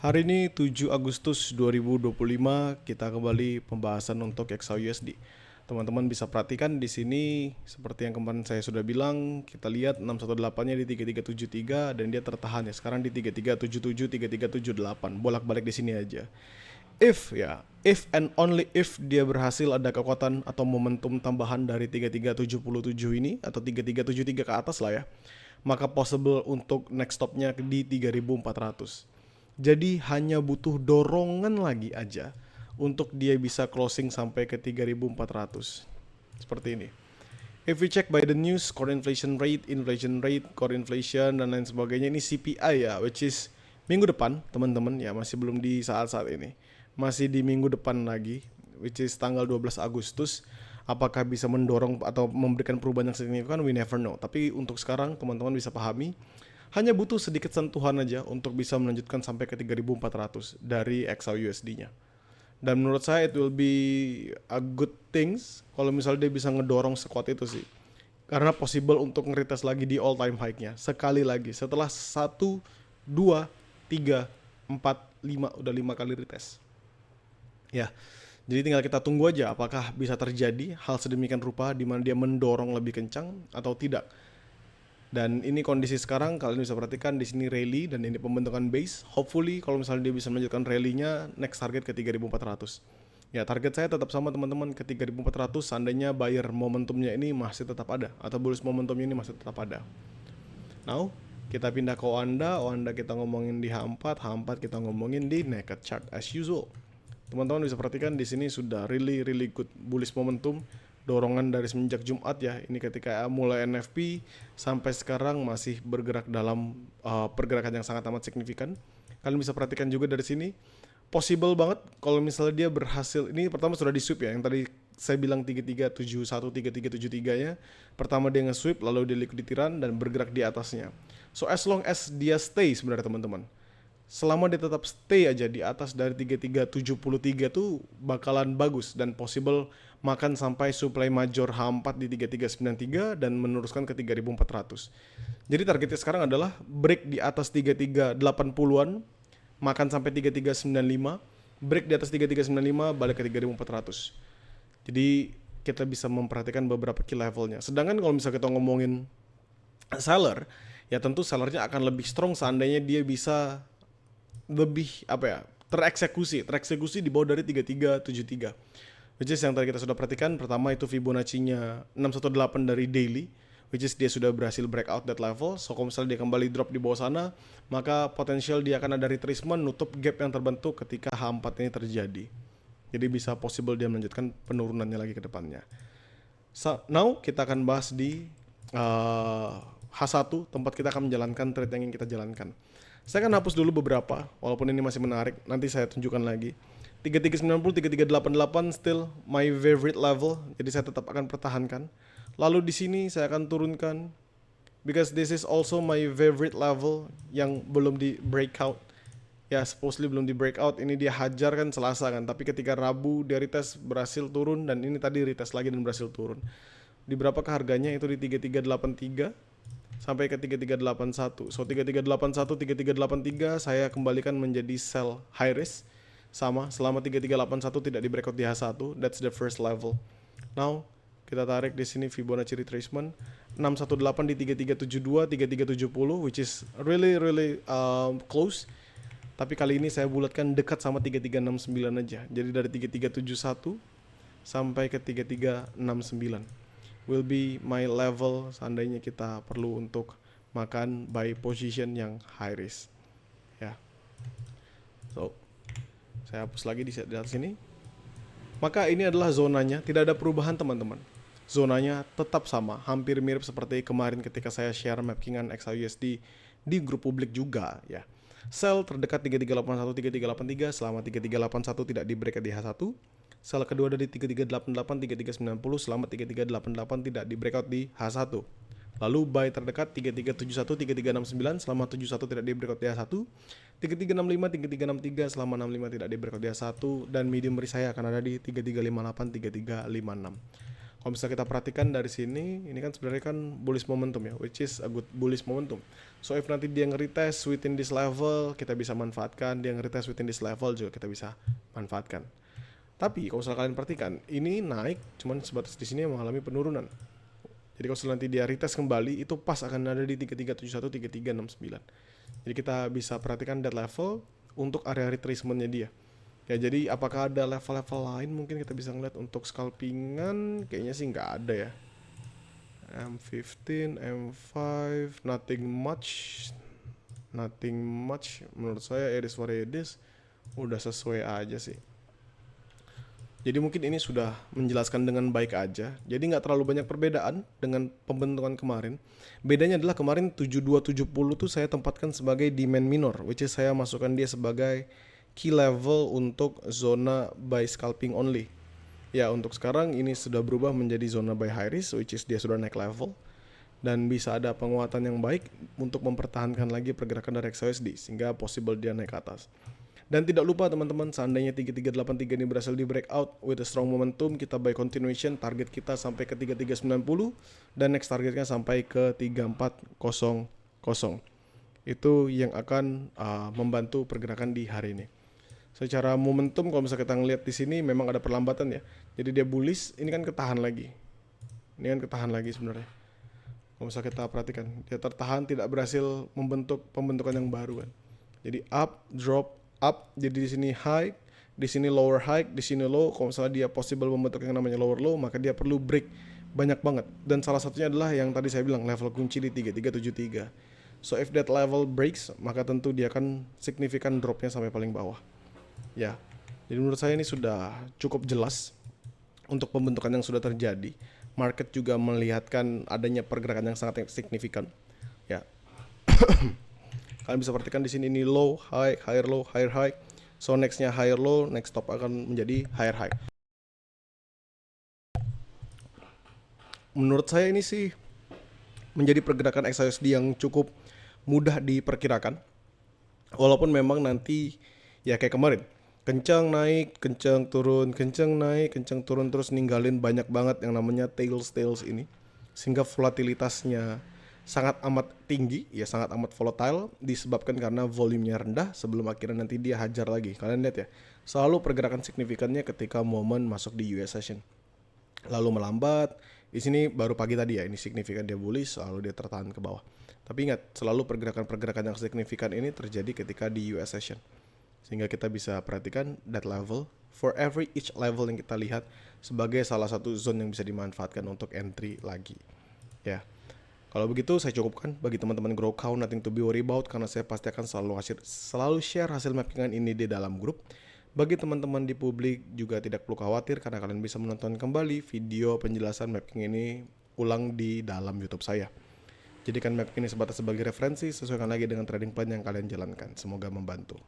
Hari ini 7 Agustus 2025 kita kembali pembahasan untuk XAUUSD. Teman-teman bisa perhatikan di sini seperti yang kemarin saya sudah bilang, kita lihat 618-nya di 3373 dan dia tertahan ya. Sekarang di 3377, 3378, bolak-balik di sini aja. If and only if dia berhasil ada kekuatan atau momentum tambahan dari 3377 ini atau 3373 ke atas lah ya, maka possible untuk next stopnya di 3400. Jadi hanya butuh dorongan lagi aja untuk dia bisa closing sampai ke 3400. Seperti ini. If we check by the news, core inflation rate, core inflation dan lain sebagainya, ini CPI ya, which is minggu depan teman-teman ya, masih belum di saat-saat ini. Masih di minggu depan lagi, which is tanggal 12 Agustus. Apakah bisa mendorong atau memberikan perubahan yang signifikan? We never know. Tapi untuk sekarang teman-teman bisa pahami, hanya butuh sedikit sentuhan aja untuk bisa melanjutkan sampai ke 3400 dari XAUUSD-nya. Dan menurut saya it will be a good things kalau misalnya dia bisa ngedorong sekuat itu sih. Karena possible untuk nge-retest lagi di all time high-nya. Sekali lagi setelah 1, 2, 3, 4, 5, udah 5 kali retest. Ya, jadi tinggal kita tunggu aja apakah bisa terjadi hal sedemikian rupa di mana dia mendorong lebih kencang atau tidak. Dan ini kondisi sekarang, kalian bisa perhatikan di sini rally dan ini pembentukan base. Hopefully kalau misalnya dia bisa melanjutkan rally-nya, next target ke 3400. Ya, target saya tetap sama teman-teman ke 3400 seandainya buyer momentumnya ini masih tetap ada atau bullish momentumnya ini masih tetap ada. Now, kita pindah ke Oanda kita ngomongin di H4 kita ngomongin di naked chart as usual. Teman-teman bisa perhatikan di sini sudah really good bullish momentum. Dorongan dari semenjak Jumat ya, ini ketika mulai NFP sampai sekarang masih bergerak dalam pergerakan yang sangat amat signifikan. Kalian bisa perhatikan juga dari sini, possible banget kalau misalnya dia berhasil. Ini pertama sudah di sweep ya, yang tadi saya bilang 3371, 3373 nya. Pertama dia nge-sweep, lalu dia liquidity run dan bergerak di atasnya. So as long as dia stay sebenarnya teman-teman, selama dia tetap stay aja di atas dari 3373 tuh bakalan bagus dan possible makan sampai supply major H4 di 3393 dan meneruskan ke 3400. Jadi targetnya sekarang adalah break di atas 3380-an, makan sampai 3395, break di atas 3395 balik ke 3400. Jadi kita bisa memperhatikan beberapa key levelnya. Sedangkan kalau misalnya kita ngomongin seller, ya tentu sellernya akan lebih strong seandainya dia bisa lebih tereksekusi di bawah dari 3373, which is yang tadi kita sudah perhatikan. Pertama itu Fibonacci-nya 618 dari daily, which is dia sudah berhasil breakout that level. So kalau misalnya dia kembali drop di bawah sana, maka potensial dia akan ada retracement, nutup gap yang terbentuk ketika H4 ini terjadi. Jadi bisa possible dia melanjutkan penurunannya lagi ke depannya. So, now kita akan bahas di H1, tempat kita akan menjalankan trade yang ingin kita jalankan. Saya akan hapus dulu beberapa, walaupun ini masih menarik. Nanti saya tunjukkan lagi. 3390, 3388 still my favorite level. Jadi saya tetap akan pertahankan. Lalu di sini saya akan turunkan, because this is also my favorite level yang belum di breakout. Ya, supposedly belum di breakout. Ini dia hajar kan Selasa kan. Tapi ketika Rabu dia retest berhasil turun, dan ini tadi retest lagi dan berhasil turun. Di berapa harganya? Itu di 3383 sampai ke 3381. So 3381, 3383 saya kembalikan menjadi sell high risk. Sama, selama 3381 tidak di breakout di H1, that's the first level. Now, kita tarik di sini Fibonacci retracement 618 di 3372, 3370, which is really close. Tapi kali ini saya bulatkan dekat sama 3369 aja. Jadi dari 3371 sampai ke 3369 will be my level seandainya kita perlu untuk makan buy position yang high risk ya. So saya hapus lagi di atas sini. Maka ini adalah zonanya, tidak ada perubahan teman-teman. Zonanya tetap sama, hampir mirip seperti kemarin ketika saya share mappingan XAUUSD di grup publik juga ya. Sell terdekat 3381, 3383 selama 3381 tidak di break di H1. Sell kedua dari 3388, 3390 selama 3388 tidak di breakout di H1. Lalu buy terdekat 3371, 3369 selama 71 tidak di breakout di H1. 3365, 3363 selama 65 tidak di breakout di H1. Dan medium risk saya akan ada di 3358, 3356. Kalau misalnya kita perhatikan dari sini, ini kan sebenarnya kan bullish momentum ya, which is a good bullish momentum. So if nanti dia nge-retest within this level, kita bisa manfaatkan. Dia nge-retest within this level juga kita bisa manfaatkan. Tapi kalau misalnya kalian perhatikan, ini naik cuman sebatas di sini mengalami penurunan. Jadi kalau nanti dia retest kembali, itu pas akan ada di 3371, 3369. Jadi kita bisa perhatikan that level untuk area retracementnya dia. Ya, jadi apakah ada level-level lain mungkin kita bisa ngeliat untuk scalpingan? Kayaknya sih nggak ada ya. M15, M5, nothing much. Menurut saya it is what it is. Udah sesuai aja sih. Jadi mungkin ini sudah menjelaskan dengan baik aja. Jadi nggak terlalu banyak perbedaan dengan pembentukan kemarin. Bedanya adalah kemarin 7270 tuh saya tempatkan sebagai demand minor, which is saya masukkan dia sebagai key level untuk zona buy scalping only. Ya, untuk sekarang ini sudah berubah menjadi zona buy high risk, which is dia sudah naik level. Dan bisa ada penguatan yang baik untuk mempertahankan lagi pergerakan dari XAUSD sehingga possible dia naik ke atas. Dan tidak lupa teman-teman, seandainya 3383 ini berhasil di breakout with a strong momentum, kita buy continuation, target kita sampai ke 3390 dan next targetnya sampai ke 3400. Itu yang akan membantu pergerakan di hari ini. Secara momentum kalau misalnya kita ngelihat di sini memang ada perlambatan ya. Jadi dia bullish, ini kan ketahan lagi. Ini kan ketahan lagi sebenarnya. Kalau misalnya kita perhatikan, dia tertahan, tidak berhasil membentuk pembentukan yang baru kan. Jadi up, drop, up, jadi di sini high, di sini lower high, di sini low. Kalau misalnya dia possible membentuk yang namanya lower low, maka dia perlu break banyak banget. Dan salah satunya adalah yang tadi saya bilang level kunci di 3373. So if that level breaks, maka tentu dia akan signifikan dropnya sampai paling bawah. Ya, jadi menurut saya ini sudah cukup jelas untuk pembentukan yang sudah terjadi. Market juga melihatkan adanya pergerakan yang sangat signifikan. Ya. Kalian bisa perhatikan di sini ini low, high, higher low, higher high. So nextnya higher low, next stop akan menjadi higher high. Menurut saya ini sih menjadi pergerakan XAUSD yang cukup mudah diperkirakan. Walaupun memang nanti ya kayak kemarin, kencang naik, kencang turun, kencang naik, kencang turun, terus ninggalin banyak banget yang namanya tails ini, sehingga volatilitasnya sangat amat tinggi, ya sangat amat volatile, disebabkan karena volumenya rendah sebelum akhirnya nanti dia hajar lagi. Kalian lihat ya, selalu pergerakan signifikannya ketika momen masuk di US session, lalu melambat. Di sini baru pagi tadi ya, ini signifikan dia bullish, lalu dia tertahan ke bawah. Tapi ingat, selalu pergerakan-pergerakan yang signifikan ini terjadi ketika di US session. Sehingga kita bisa perhatikan that level, for every each level yang kita lihat sebagai salah satu zone yang bisa dimanfaatkan untuk entry lagi. Ya, kalau begitu saya cukupkan bagi teman-teman Grow Cow, nothing to be worry about, karena saya pasti akan selalu share hasil mappingan ini di dalam grup. Bagi teman-teman di publik juga tidak perlu khawatir karena kalian bisa menonton kembali video penjelasan mapping ini ulang di dalam YouTube saya. Jadikan mapping ini sebatas sebagai referensi, sesuaikan lagi dengan trading plan yang kalian jalankan. Semoga membantu.